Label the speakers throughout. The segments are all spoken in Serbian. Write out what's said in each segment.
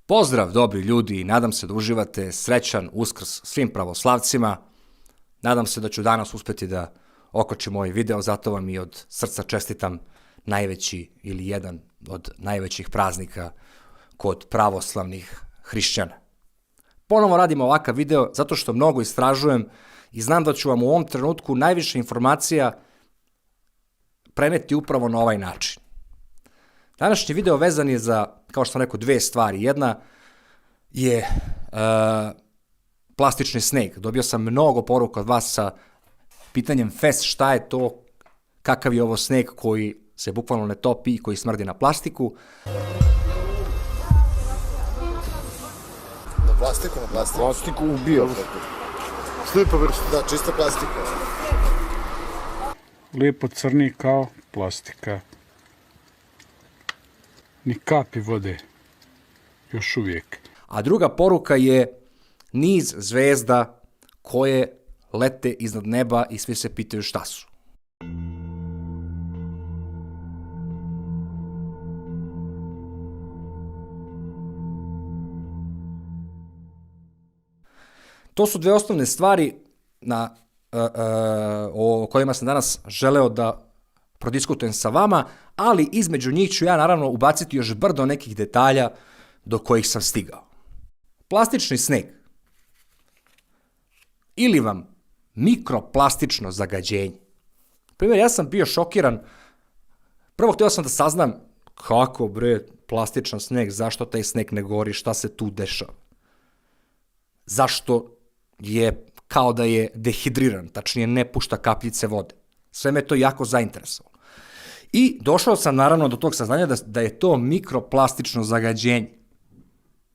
Speaker 1: Pozdrav dobri ljudi, nadam se da uživate, srećan Uskrs svim pravoslavcima. Nadam se da ću danas uspeti da okačim ovaj video, zato vam i od srca čestitam najveći ili jedan od najvećih praznika kod pravoslavnih hrišćana. Ponovo radim ovakav video zato što mnogo istražujem i znam da ću vam u ovom trenutku najviše informacija preneti upravo na ovaj način. Današnji video vezan je za, kao što sam rekao, dve stvari. Jedna je plastični sneg. Dobio sam mnogo poruka od vas sa pitanjem šta je to, kakav je ovo sneg koji se bukvalno ne topi i koji smrdi na plastiku.
Speaker 2: Na plastiku?
Speaker 3: Plastiku ubio.
Speaker 2: Slipa vrsta. Da, čista plastika.
Speaker 3: Lijepo crni kao plastika. Ni kapi vode. Još uvijek.
Speaker 1: A druga poruka je niz zvezda koje lete iznad neba i svi se pitaju šta su. To su dve osnovne stvari o kojima sam danas želeo da prodiskutujem sa vama, ali između njih ću ja naravno ubaciti još brdo nekih detalja do kojih sam stigao. Plastični sneg ili vam mikroplastično zagađenje. Primjer, ja sam bio šokiran. Prvo htio sam da saznam kako plastičan sneg, zašto taj sneg ne gori, šta se tu dešava. Zašto je kao da je dehidriran, tačnije ne pušta kapljice vode. Sve me to jako zainteresovalo. I došao sam naravno do tog saznanja da je to mikroplastično zagađenje.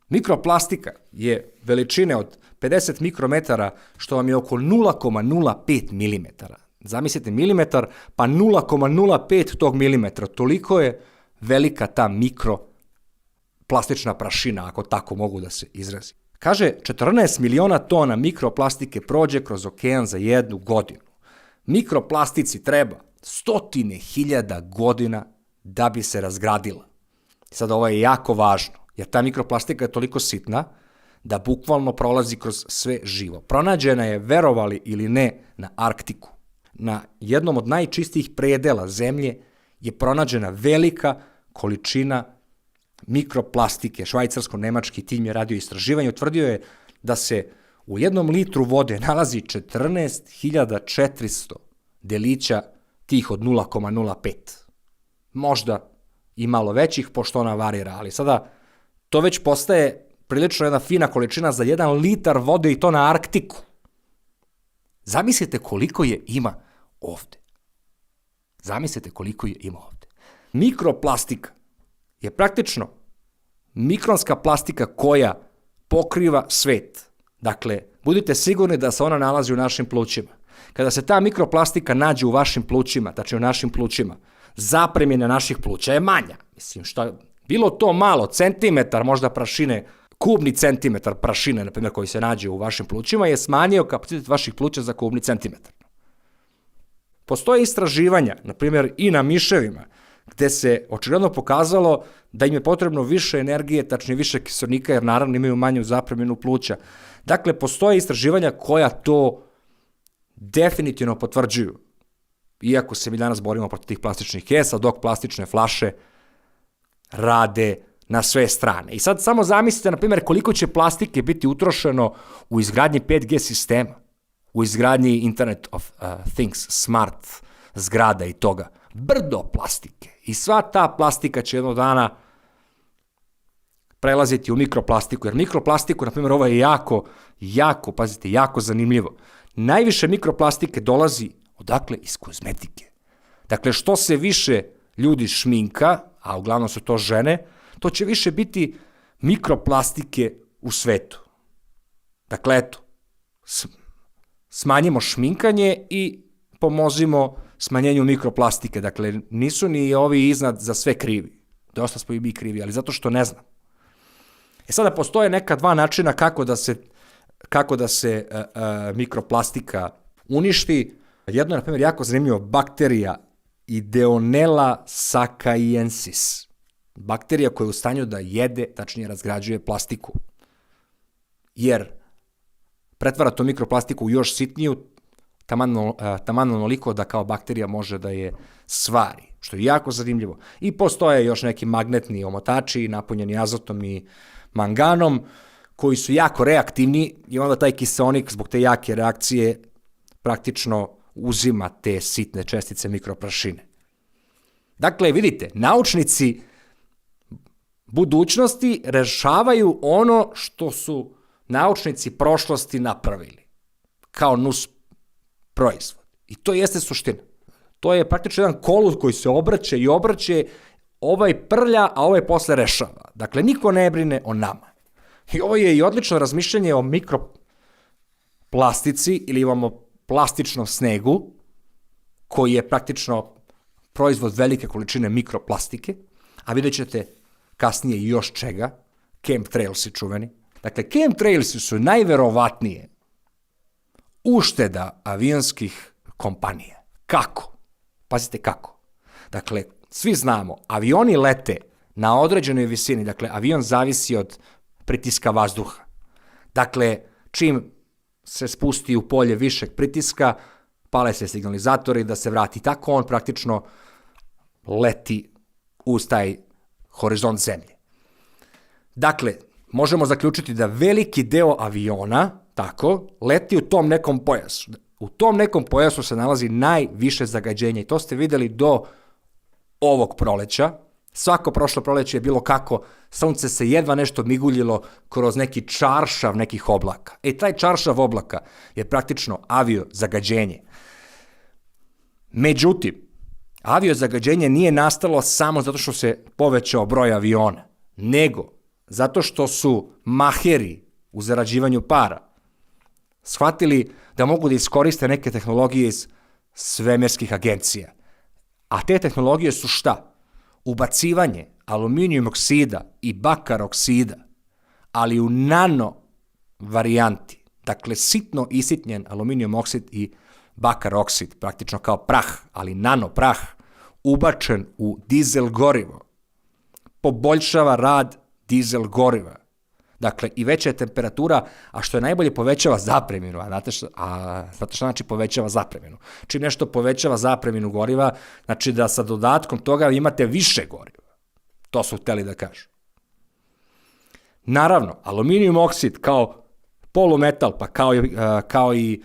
Speaker 1: Mikroplastika je veličine od 50 mikrometara, što vam je oko 0,05 milimetara. Zamislite milimetar, pa 0,05 tog milimetra. Toliko je velika ta mikroplastična prašina, ako tako mogu da se izrazi. Kaže, 14 miliona tona mikroplastike prođe kroz okean za 1 godinu. Mikroplastici treba 100.000 godina da bi se razgradila. Sad ovo je jako važno, jer ta mikroplastika je toliko sitna da bukvalno prolazi kroz sve živo. Pronađena je, verovali ili ne, na Arktiku. Na jednom od najčistijih predela zemlje je pronađena velika količina mikroplastike. Švajcarsko-nemački tim je radio istraživanje, utvrdio je da se u 1 litru vode nalazi 14.400 delića tih od 0,05. Možda i malo većih, pošto ona varira, ali sada to već postaje prilično jedna fina količina za 1 litar vode i to na Arktiku. Zamislite koliko je ima ovde. Mikroplastika je praktično mikronska plastika koja pokriva svet. Dakle, budite sigurni da se ona nalazi u našim plućima. Kada se ta mikroplastika nađe u vašim plućima, tačnije u našim plućima, zapremina naših pluća je manja. Mislim, bilo to malo, centimetar možda prašine, kubni centimetar prašine, na primjer, koji se nađe u vašim plućima, je smanjio kapacitet vaših pluća za kubni centimetar. Postoje istraživanja, na primjer, i na miševima, gde se očigledno pokazalo da im je potrebno više energije, tačnije više kiselnika, jer naravno imaju manju zapreminu pluća. Dakle, postoje istraživanja koja to definitivno potvrđuju. Iako se mi danas borimo protiv tih plastičnih kesa, dok plastične flaše rade na sve strane. I sad samo zamislite, na primjer, koliko će plastike biti utrošeno u izgradnji 5G sistema, u izgradnji Internet of Things, smart zgrada i toga. Brdo plastike. I sva ta plastika će jednog dana prelaziti u mikroplastiku. Jer mikroplastiku, na primjer, ovo je jako zanimljivo. Najviše mikroplastike dolazi odakle? Iz kozmetike. Dakle, što se više ljudi šminka, a uglavnom su to žene, to će više biti mikroplastike u svetu. Dakle, eto, smanjimo šminkanje i pomozimo smanjenju mikroplastike. Dakle, nisu ni ovi iznad za sve krivi. Dosta smo i mi krivi, ali zato što ne znam. Sada postoje neka dva načina kako da se mikroplastika uništi. Jedno je, na primjer, jako zanimljivo, bakterija Ideonella sakaiensis. Bakterija koja je u stanju da jede, tačnije razgrađuje plastiku. Jer pretvara to mikroplastiku u još sitniju, taman onoliko da kao bakterija može da je svari, što je jako zanimljivo. I postoje još neki magnetni omotači napunjeni azotom i manganom, koji su jako reaktivni i onda taj kiseonik zbog te jake reakcije praktično uzima te sitne čestice mikroprašine. Dakle, vidite, naučnici budućnosti rešavaju ono što su naučnici prošlosti napravili kao nus proizvod. I to jeste suština. To je praktično jedan kolud koji se obraća i obraća, ovaj prlja, a ovaj posle rešava. Dakle, niko ne brine o nama. I ovo je i odlično razmišljanje o mikroplastici ili imamo plastičnom snegu, koji je praktično proizvod velike količine mikroplastike, a vidjet ćete kasnije i još čega, chemtrailsi čuveni. Dakle, chemtrailsi su najverovatnije ušteda avionskih kompanija. Kako? Pazite kako. Dakle, svi znamo, avioni lete na određenoj visini, dakle, avion zavisi od pritiska vazduha. Dakle, čim se spusti u polje višeg pritiska, pale se signalizatori da se vrati. Tako on praktično leti uz taj horizont zemlje. Dakle, možemo zaključiti da veliki deo aviona, tako, leti u tom nekom pojasu. U tom nekom pojasu se nalazi najviše zagađenja i to ste videli do ovog proleća. Svako prošlo proleće je bilo kako, sunce se jedva nešto miguljilo kroz neki čaršav nekih oblaka. Taj čaršav oblaka je praktično avio zagađenje. Međutim, avio zagađenje nije nastalo samo zato što se povećao broj aviona, nego zato što su maheri u zarađivanju para shvatili da mogu da iskoriste neke tehnologije iz svemirskih agencija. A te tehnologije su šta? Ubacivanje aluminijum oksida i bakar oksida, ali u nano varijanti. Dakle, sitno isitnjen aluminijum oksid i bakar oksid, praktično kao prah, ali nano prah, ubačen u dizel gorivo. Poboljšava rad dizel goriva. Dakle, i veća je temperatura, a što je najbolje povećava zapreminu. A znate što znači povećava zapreminu? Čim nešto povećava zapreminu goriva, znači da sa dodatkom toga imate više goriva. To su hteli da kažu. Naravno, aluminijum oksid kao polumetal, pa kao i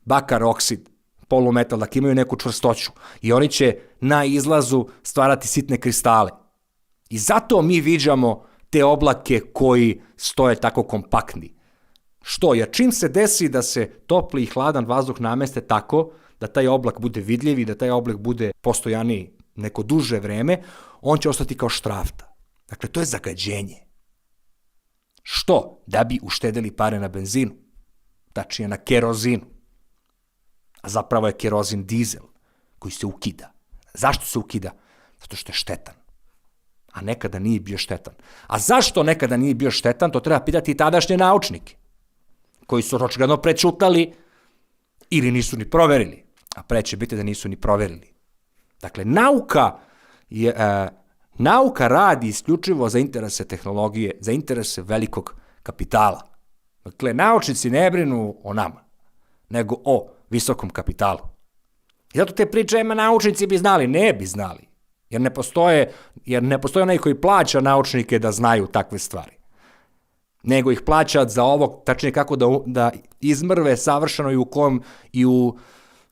Speaker 1: bakar oksid, polumetal, dakle imaju neku čvrstoću i oni će na izlazu stvarati sitne kristale. I zato mi viđamo te oblake koji stoje tako kompaktni. Što? Jer čim se desi da se topli i hladan vazduh nameste tako da taj oblak bude vidljiv i da taj oblak bude postojaniji neko duže vreme, on će ostati kao štrafta. Dakle, to je zagađenje. Što? Da bi uštedeli pare na benzinu. Tačnije na kerozinu. A zapravo je kerozin dizel koji se ukida. Zašto se ukida? Zato što je štetan. A nekada nije bio štetan. A zašto nekada nije bio štetan, to treba pitati i tadašnje naučnike, koji su očigledno prećutali ili nisu ni proverili. A pre će biti da nisu ni proverili. Dakle, nauka radi isključivo za interese tehnologije, za interese velikog kapitala. Dakle, naučnici ne brinu o nama, nego o visokom kapitalu. I zato te priče, naučnici bi znali, ne bi znali. Jer ne postoje onaj koji plaća naučnike da znaju takve stvari. Nego ih plaća za ovo, tačnije kako da izmrve savršeno i u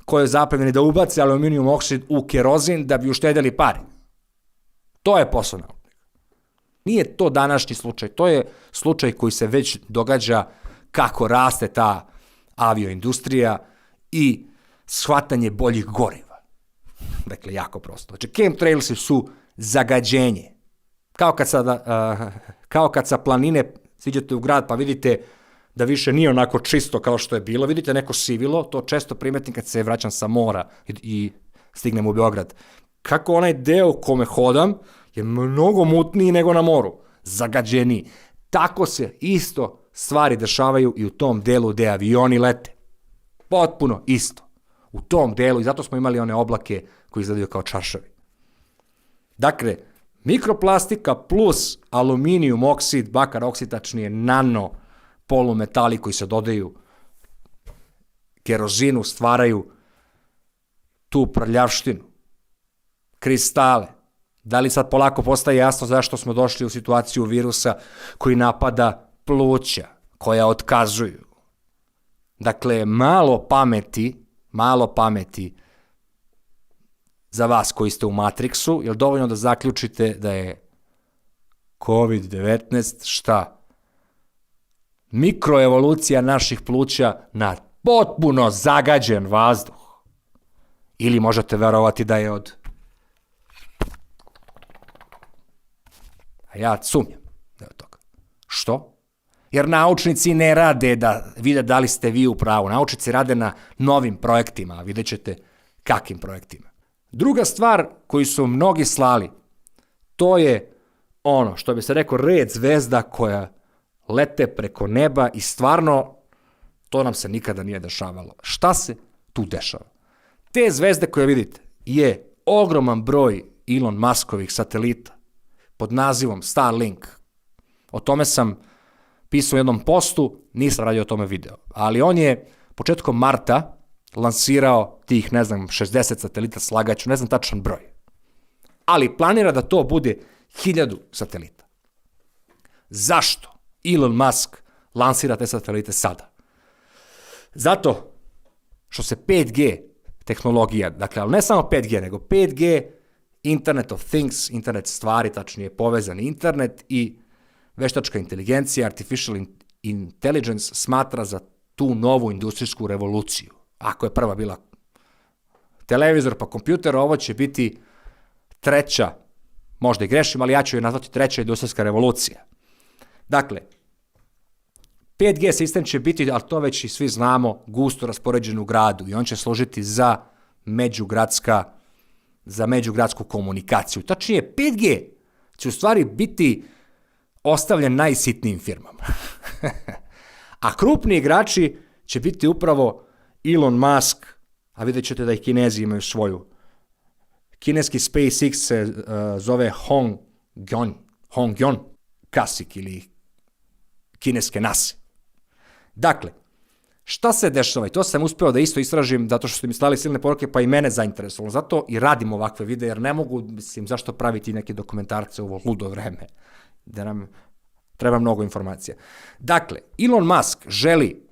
Speaker 1: kojoj zapremini da ubace aluminijum oksid u kerozin da bi uštedeli pare. To je posao naučnika. Nije to današnji slučaj, to je slučaj koji se već događa kako raste ta avioindustrija i shvatanje boljih goriva. Dakle, jako prosto. Znači, chemtrailsi su zagađenje. Kao kad sa planine siđete u grad pa vidite da više nije onako čisto kao što je bilo. Vidite neko sivilo, to često primetim kad se vraćam sa mora i stignem u Beograd. Kako onaj deo kome hodam je mnogo mutniji nego na moru. Zagađeniji. Tako se isto stvari dešavaju i u tom delu gde avioni lete. Potpuno isto. U tom delu, i zato smo imali one oblake koji izgledaju kao čaršavi. Dakle, Mikroplastika plus aluminijum oksid, bakar oksid, tačnije nano polumetali koji se dodaju kerozinu, stvaraju tu prljavštinu, kristale. Da li sad polako postaje jasno zašto smo došli u situaciju virusa koji napada pluća, koja otkazuju? Dakle, malo pameti za vas koji ste u Matrixu, jer dovoljno da zaključite da je COVID-19 šta? Mikroevolucija naših pluća na potpuno zagađen vazduh. Ili možete verovati da je od... A ja sumnjam da je od toga. Što? Jer naučnici ne rade da vide da li ste vi u pravu. Naučnici rade na novim projektima, a vidjet ćete kakvim projektima. Druga stvar koju su mnogi slali, to je ono, što bi se rekao, red zvezda koja lete preko neba i stvarno to nam se nikada nije dešavalo. Šta se tu dešava? Te zvezde koje vidite je ogroman broj Elon Muskovih satelita pod nazivom Starlink. O tome sam pisao u jednom postu, nisam radio o tome video, ali on je početkom marta lansirao tih, 60 satelita, slagaću, ne znam tačan broj. Ali planira da to bude 1000 satelita. Zašto Elon Musk lansira te satelite sada? Zato što se 5G tehnologija, dakle, ali ne samo 5G, nego 5G, Internet of Things, internet stvari, tačnije povezani internet i veštačka inteligencija, artificial intelligence smatra za tu novu industrijsku revoluciju. Ako je prva bila televizor pa kompjuter, ovo će biti treća, možda i grešim, ali ja ću je nazvati treća industrijska revolucija. Dakle, 5G sistem će biti, ali to već i svi znamo, gusto raspoređen u gradu i on će služiti za međugradsku komunikaciju. Tačnije, 5G će u stvari biti ostavljen najsitnijim firmama. A krupni igrači će biti upravo Elon Musk, a vidjet ćete da i Kinezi imaju svoju. Kineski SpaceX se zove Hongyon Kasik ili kineske NASA. Dakle, šta se dešava? I to sam uspeo da isto istražim, zato što ste mi slali silne poruke, pa i mene zainteresovalo. Zato i radim ovakve videe, jer ne mogu, zašto praviti neke dokumentarce u ovo ludo vreme, da nam treba mnogo informacija. Dakle, Elon Musk želi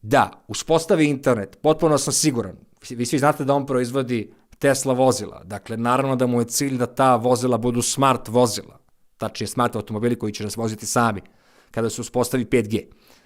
Speaker 1: da uspostavi internet, potpuno sam siguran, vi svi znate da on proizvodi Tesla vozila, dakle, naravno da mu je cilj da ta vozila budu smart vozila, tačnije smart automobili koji će nas voziti sami, kada se uspostavi 5G.